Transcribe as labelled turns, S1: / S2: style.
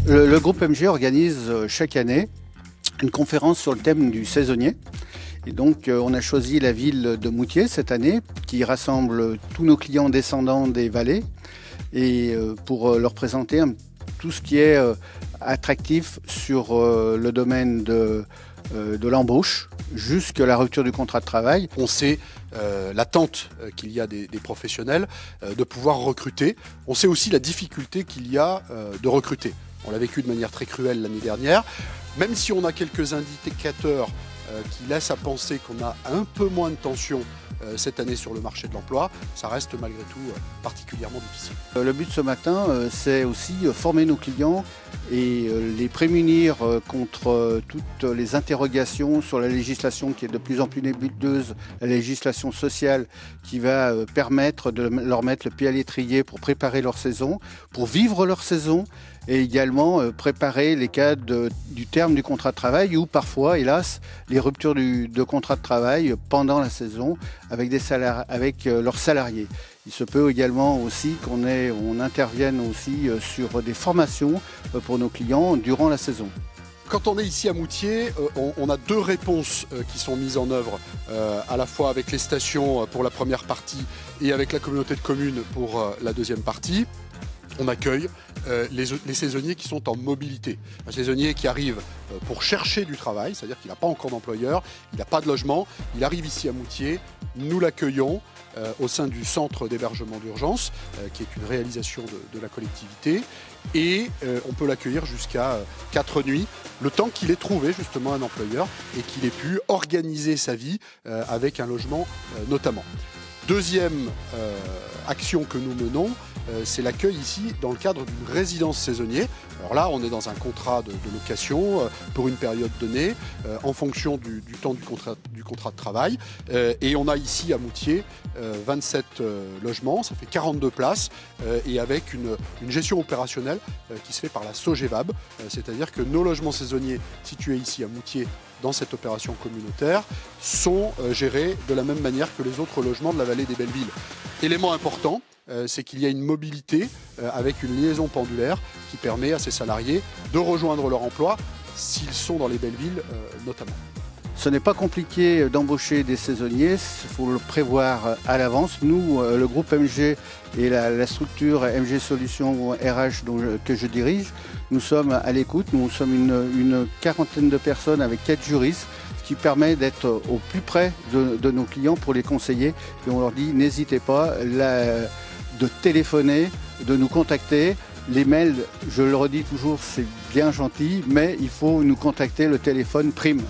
S1: Le groupe MG organise chaque année une conférence sur le thème du saisonnier. Et donc, on a choisi la ville de Moutier cette année, qui rassemble tous nos clients descendants des vallées, et pour leur présenter tout ce qui est attractif sur le domaine de l'embauche jusqu'à la rupture du contrat de travail.
S2: On sait l'attente qu'il y a des professionnels de pouvoir recruter. On sait aussi la difficulté qu'il y a de recruter. On l'a vécu de manière très cruelle l'année dernière. Même si on a quelques indicateurs qui laissent à penser qu'on a un peu moins de tension cette année sur le marché de l'emploi, ça reste malgré tout particulièrement difficile.
S1: Le but ce matin, c'est aussi former nos clients et les prémunir contre toutes les interrogations sur la législation qui est de plus en plus nébuleuse, la législation sociale qui va permettre de leur mettre le pied à l'étrier pour préparer leur saison, pour vivre leur saison, et également préparer les cas du terme du contrat de travail ou parfois, hélas, les ruptures de contrat de travail pendant la saison avec leurs salariés. Il se peut également aussi on intervienne aussi sur des formations pour nos clients durant la saison.
S2: Quand on est ici à Moutier, on a deux réponses qui sont mises en œuvre, à la fois avec les stations pour la première partie et avec la communauté de communes pour la deuxième partie. On accueille les saisonniers qui sont en mobilité. Un saisonnier qui arrive pour chercher du travail, c'est-à-dire qu'il n'a pas encore d'employeur, il n'a pas de logement, il arrive ici à Moutier, nous l'accueillons au sein du centre d'hébergement d'urgence, qui est une réalisation de la collectivité, et on peut l'accueillir jusqu'à 4 nuits, le temps qu'il ait trouvé justement un employeur et qu'il ait pu organiser sa vie avec un logement notamment. Deuxième action que nous menons, c'est l'accueil ici dans le cadre d'une résidence saisonnier. Alors là, on est dans un contrat de location pour une période donnée, en fonction du temps du contrat de travail. Et on a ici à Moutier 27 logements, ça fait 42 places, et avec une gestion opérationnelle qui se fait par la Sogevab, c'est-à-dire que nos logements saisonniers situés ici à Moutier dans cette opération communautaire sont gérés de la même manière que les autres logements de la vallée des Belles-Villes. Élément important, c'est qu'il y a une mobilité avec une liaison pendulaire qui permet à ces salariés de rejoindre leur emploi s'ils sont dans les belles villes notamment.
S1: Ce n'est pas compliqué d'embaucher des saisonniers, il faut le prévoir à l'avance. Nous, le groupe MG et la structure MG Solutions RH que je dirige, nous sommes à l'écoute. Nous sommes une quarantaine de personnes avec 4 juristes, ce qui permet d'être au plus près de nos clients pour les conseiller. Et on leur dit, n'hésitez pas de téléphoner, de nous contacter. Les mails, je le redis toujours, c'est bien gentil, mais il faut nous contacter, le téléphone prime.